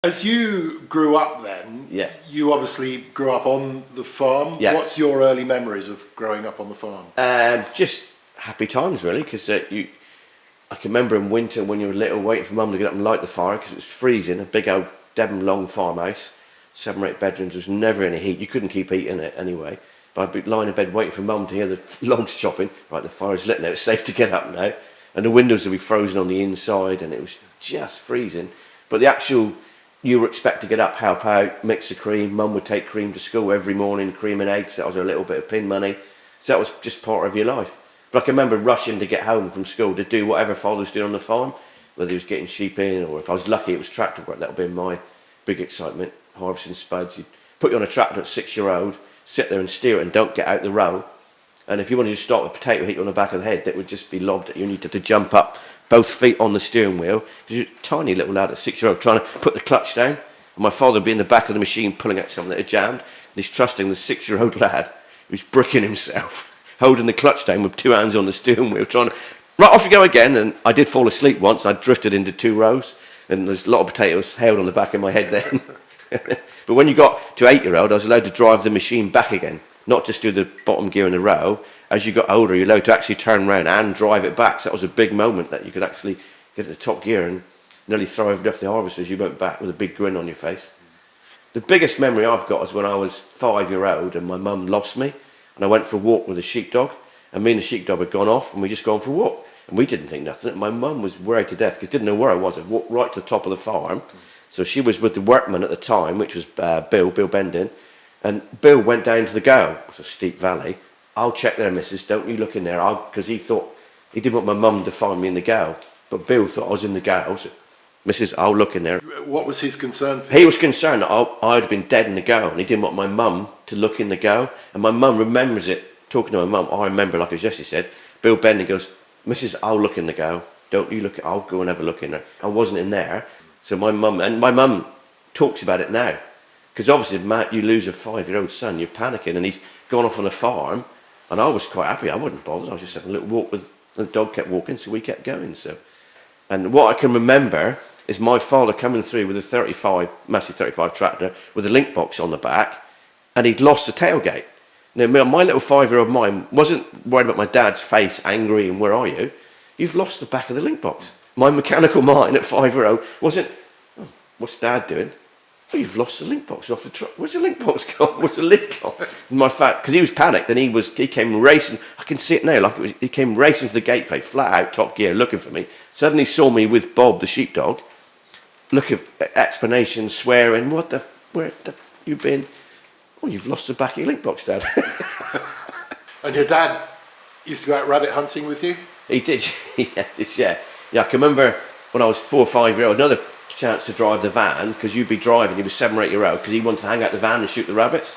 As you grew up then, Yeah. you obviously grew up on the farm. Yeah. What's your early memories of growing up on the farm? Just happy times, really, because I can remember in winter when you were little, waiting for Mum to get up and light the fire because it was freezing. A big old Devon long farmhouse, 7 or 8 bedrooms. There was never any heat. You couldn't keep heat in it anyway. But I'd be lying in bed waiting for Mum to hear the logs chopping. Right, the fire's lit now. It's safe to get up now. And the windows would be frozen on the inside, and it was just freezing. But the actual, you were expected to get up, help out, mix the cream. Mum would take cream to school every morning, cream and eggs. That was her little bit of pin money. So that was just part of your life. But I can remember rushing to get home from school to do whatever father was doing on the farm, whether he was getting sheep in, or if I was lucky it was tractor work. That would be my big excitement, harvesting spuds. You'd put you on a tractor at 6-year-old, sit there and steer it and don't get out the row. And if you wanted to start with a potato hit you on the back of the head, that would just be lobbed at you. You needed to jump up, both feet on the steering wheel, because you're a tiny little lad at 6-year-old trying to put the clutch down. And my father would be in the back of the machine pulling out something that had jammed. And he's trusting the 6-year-old lad who's bricking himself, holding the clutch down with 2 hands on the steering wheel, trying to, right, off you go again. And I did fall asleep once. I drifted into 2 rows, and there's a lot of potatoes held on the back of my head then. But when you got to 8-year-old, I was allowed to drive the machine back again, not just do the bottom gear in a row. As you got older, you're allowed to actually turn around and drive it back. So that was a big moment that you could actually get into top gear and nearly throw everybody off the harvester as you went back with a big grin on your face. The biggest memory I've got is when I was 5-year-old and my mum lost me, and I went for a walk with a sheepdog, and me and the sheepdog had gone off, and we just gone for a walk, and we didn't think nothing. My mum was worried to death because didn't know where I was. I walked right to the top of the farm, so she was with the workman at the time, which was Bill Bending, and Bill went down to the go. It was a steep valley. I'll check there, missus, don't you look in there, because he thought, he didn't want my mum to find me in the go, but Bill thought I was in the go, so, missus, I'll look in there. What was his concern for He was concerned that I'd been dead in the go, and he didn't want my mum to look in the go, and my mum remembers it, talking to my mum, I remember, like as Jesse said, Bill Bending goes, missus, I'll look in the go, don't you look, I'll go and have a look in there. I wasn't in there, so my mum talks about it now, because obviously, Matt, you lose a 5-year-old son, you're panicking, and he's gone off on a farm. And I was quite happy. I wasn't bothered. I was just having a little walk with the dog. Kept walking, so we kept going. So, and what I can remember is my father coming through with a massive 35 tractor with a link box on the back, and he'd lost the tailgate. Now, my little 5-year-old mind wasn't worried about my dad's face, angry, and where are you? You've lost the back of the link box. My mechanical mind at 5-year-old wasn't, oh, what's Dad doing? Oh, you've lost the link box off the truck. Where's the link box gone? What's the link gone? My fat, because he was panicked and he came racing. I can see it now. He came racing to the gateway, flat out, top gear, looking for me. Suddenly saw me with Bob, the sheepdog, looking, explanations, swearing. Where the you been? Oh, you've lost the back of your link box, Dad. And your dad used to go out rabbit hunting with you? He did. Yeah. I can remember when I was 4 or 5-year-old. Another chance to drive the van, because you'd be driving, he was 7 or 8-year-old, because he wanted to hang out the van and shoot the rabbits.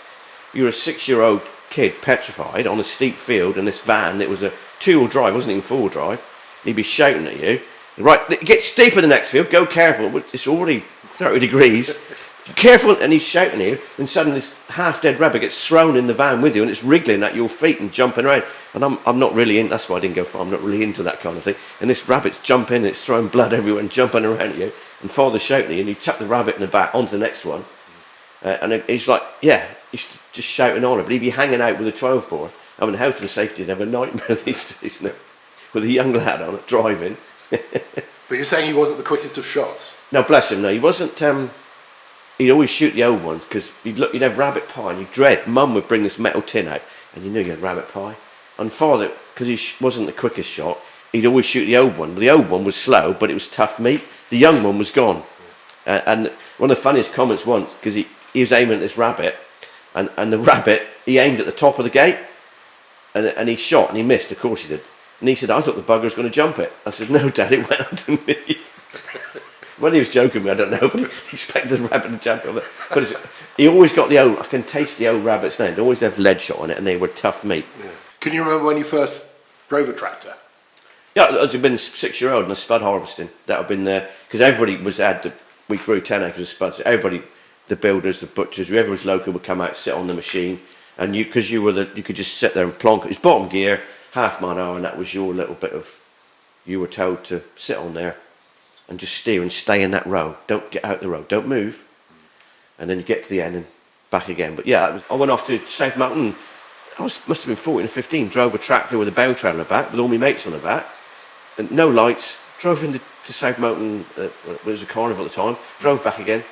You were a 6-year-old kid petrified on a steep field in this van. It was a 2-wheel drive, wasn't even 4-wheel drive. He'd be shouting at you, right, it gets steeper the next field, go careful, it's already 30 degrees, careful, and he's shouting at you, and suddenly this half-dead rabbit gets thrown in the van with you, and it's wriggling at your feet and jumping around. And I'm not really in, that's why I didn't go far, I'm not really into that kind of thing. And this rabbit's jumping, and it's throwing blood everywhere and jumping around at you. And father's shouting at you, and you chuck the rabbit in the back onto the next one. And he's like, yeah, he's just shouting on it. But he'd be hanging out with a 12-bore. I mean, health and safety would have a nightmare these days, isn't it? With a young lad on it, driving. But you're saying he wasn't the quickest of shots? No, bless him, no. He wasn't, he'd always shoot the old ones, because you'd have rabbit pie, and you'd dread. Mum would bring this metal tin out, and you knew you had rabbit pie. And father, because he wasn't the quickest shot, he'd always shoot the old one. But the old one was slow, but it was tough meat. The young one was gone. And one of the funniest comments once, because he was aiming at this rabbit, and the rabbit, he aimed at the top of the gate, and he shot, and he missed, of course he did. And he said, I thought the bugger was going to jump it. I said, no, Dad, it went underneath. Whether he was joking me, I don't know, but he expected the rabbit to jump over. But he always got the old, I can taste the old rabbits now. They always have lead shot on it, and they were tough meat. Yeah. Can you remember when you first drove a tractor? Yeah, I'd been 6-year-old and a spud harvesting. That had been there, because everybody we grew 10 acres of spuds. So everybody, the builders, the butchers, whoever was local would come out, sit on the machine, and you could just sit there and plonk. It was bottom gear, half mile an hour, and that was your little bit of, you were told to sit on there. and just steer and stay in that row. Don't get out the road. Don't move. And then you get to the end and back again. But yeah, I went off to South Mountain. Must have been 14 or 15. Drove a tractor with a bow trailer on the back with all my mates on the back. And no lights. Drove into South Mountain. It was a carnival at the time. Drove back again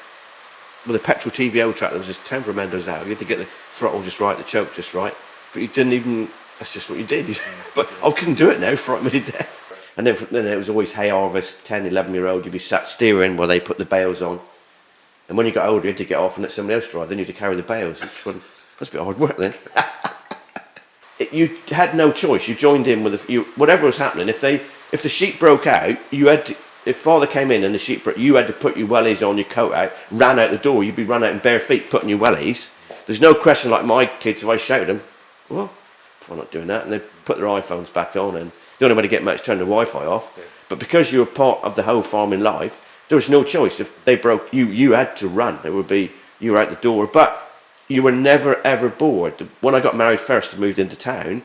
with a petrol TVO tractor. There was just temperamentos out. You had to get the throttle just right, the choke just right. But you didn't even. That's just what you did. But I couldn't do it now. Frightened me to death. And then it was always hay harvest. 10, 11-year-old. You'd be sat steering while they put the bales on. And when you got older, you had to get off and let somebody else drive. Then you had to carry the bales. That's a bit hard work then. You had no choice. You joined in with whatever was happening. If the sheep broke out, you had to. If father came in and the sheep broke, you had to put your wellies on, your coat out, ran out the door. You'd be run out in bare feet putting your wellies. There's no question like my kids. If I shouted them, well, why not doing that? And they put their iPhones back on, and the only way to get much turn the Wi-Fi off. Yeah. But because you were part of the whole farming life, there was no choice. If they broke, you had to run. It would be you were out the door, but you were never ever bored. When I got married first and moved into town,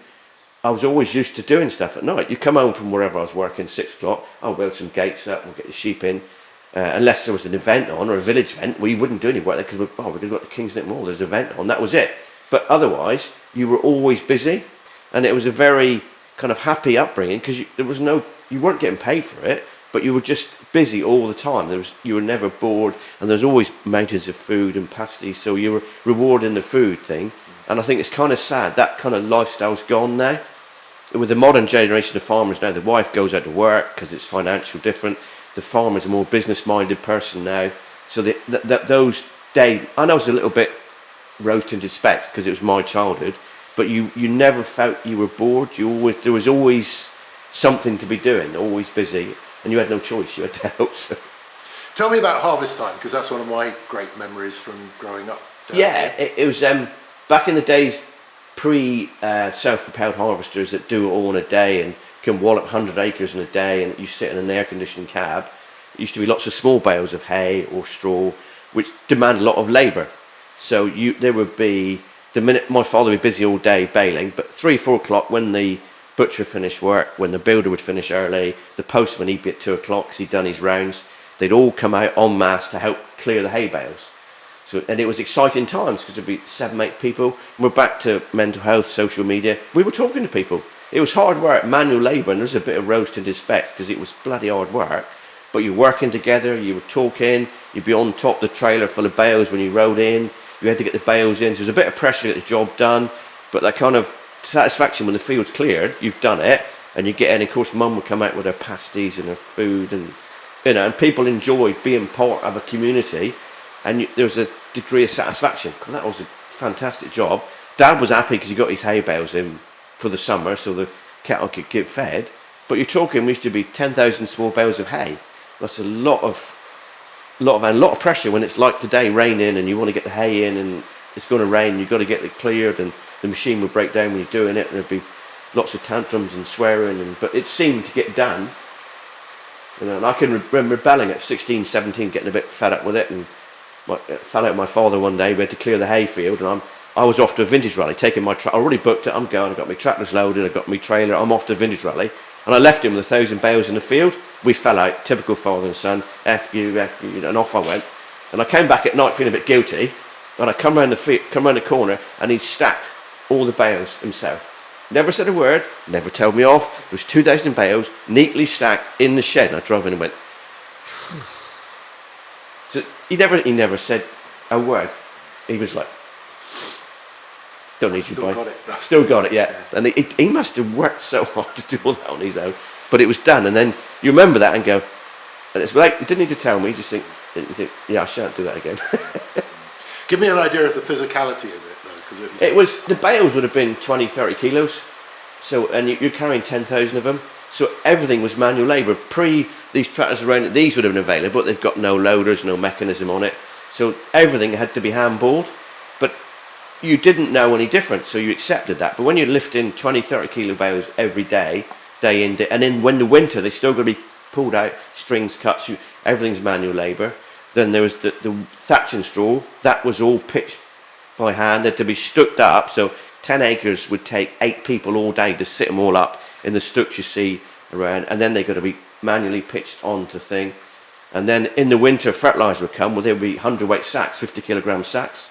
I was always used to doing stuff at night. You come home from wherever I was working, 6 o'clock, I'll weld some gates up, we'll get the sheep in. Unless there was an event on, or a village event, we wouldn't do any work there because we're going to go to Kingsnet Mall, there's an event on, that was it. But otherwise, you were always busy, and it was a very kind of happy upbringing because you weren't getting paid for it, but you were just busy all the time. You were never bored, and there's always mountains of food and pasties, so you were rewarding the food thing. And I think it's kind of sad, that kind of lifestyle's gone now. With the modern generation of farmers now, the wife goes out to work because it's financial different. The farmer's a more business-minded person now. So those days, I know it was a little bit rose-tinted specs because it was my childhood, but you never felt you were bored. There was always something to be doing, always busy, and you had no choice. You had to help. So. Tell me about harvest time, because that's one of my great memories from growing up. Yeah, it was back in the days pre-self-propelled harvesters that do it all in a day and can wallop 100 acres in a day, and you sit in an air-conditioned cab. It used to be lots of small bales of hay or straw, which demand a lot of labour. So there would be, the minute my father would be busy all day baling, but 3, 4 o'clock when the butcher finished work, when the builder would finish early, the postman he'd be at 2 o'clock because he'd done his rounds, they'd all come out en masse to help clear the hay bales. So, and it was exciting times because there'd be 7, 8 people. And we're back to mental health, social media. We were talking to people. It was hard work, manual labour, and there's a bit of rose-tinted specs because it was bloody hard work. But you're working together, you were talking, you'd be on top of the trailer full of bales when you rode in. You had to get the bales in, so there was a bit of pressure to get the job done. But that kind of satisfaction when the field's cleared, you've done it, and you get in. Of course, Mum would come out with her pasties and her food, and and people enjoyed being part of a community. And there was a degree of satisfaction. That was a fantastic job. Dad was happy because he got his hay bales in for the summer so the cattle could get fed. But you're talking, we used to be 10,000 small bales of hay. That's a lot of pressure when it's like today, raining, and you want to get the hay in, and it's going to rain. You've got to get it cleared, and the machine would break down when you're doing it, and there'd be lots of tantrums and swearing. But it seemed to get done. And I can remember rebelling at 16, 17, getting a bit fed up with it, and fell out with my father one day. We had to clear the hayfield, and I was off to a vintage rally, taking my I already booked it. I'm going. I got my tractors loaded. I got my trailer. I'm off to a vintage rally, and I left him with 1,000 bales in the field. We fell out, typical father and son. F you, and off I went. And I came back at night feeling a bit guilty, and I come round the corner, and he stacked all the bales himself. Never said a word. Never told me off. There was 2,000 bales neatly stacked in the shed. And I drove in and went. So he never said a word. He was like, don't need to buy. Still got it, yeah. And he must have worked so hard to do all that on his own. But it was done, and then you remember that and go, and it's like, you didn't need to tell me, you just think, yeah, I shan't do that again. Give me an idea of the physicality of it, though. Because it was, the bales would have been 20, 30 kilos. So, and you're carrying 10,000 of them. So everything was manual labour. These tractors around, these would have been available, but they've got no loaders, no mechanism on it. So everything had to be handballed. But you didn't know any different, so you accepted that. But when you're lifting 20, 30 kilo bales every day, day in, day, and then when the winter, they're still going to be pulled out, strings cut, everything's manual labour. Then there was the thatching straw, that was all pitched by hand, had to be stucked up. So 10 acres would take 8 people all day to sit them all up in the stucks you see around, and then they've got to be manually pitched onto thing. And then in the winter, fertiliser would come. Well, there would be 100-weight sacks, 50-kilogram sacks.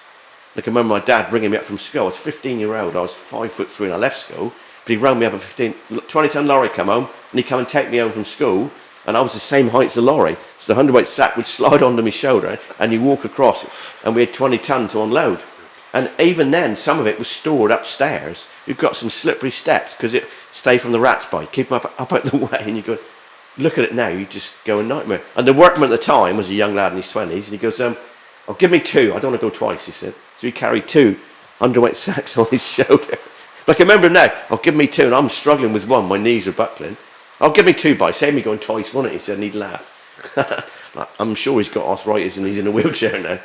I can remember my dad bringing me up from school. I was 15-year-old. I was 5'3" and I left school. But he rang me up a 20-ton lorry come home, and he'd come and take me home from school. And I was the same height as the lorry. So the 100-weight sack would slide onto my shoulder, and you walk across it. And we had 20 ton to unload. And even then, some of it was stored upstairs. You've got some slippery steps because it stay from the rats bite. Keep them up out the way, and you go, look at it now, you just go a nightmare. And the workman at the time was a young lad in his 20s, and he goes, oh, give me 2. I don't want to go twice, he said. So he carried 2 underweight sacks on his shoulder. Like I remember him now, give me 2, and I'm struggling with one, my knees are buckling. Give me 2, but save me going twice, wouldn't it? He said, and he'd laugh. I'm sure he's got arthritis and he's in a wheelchair now.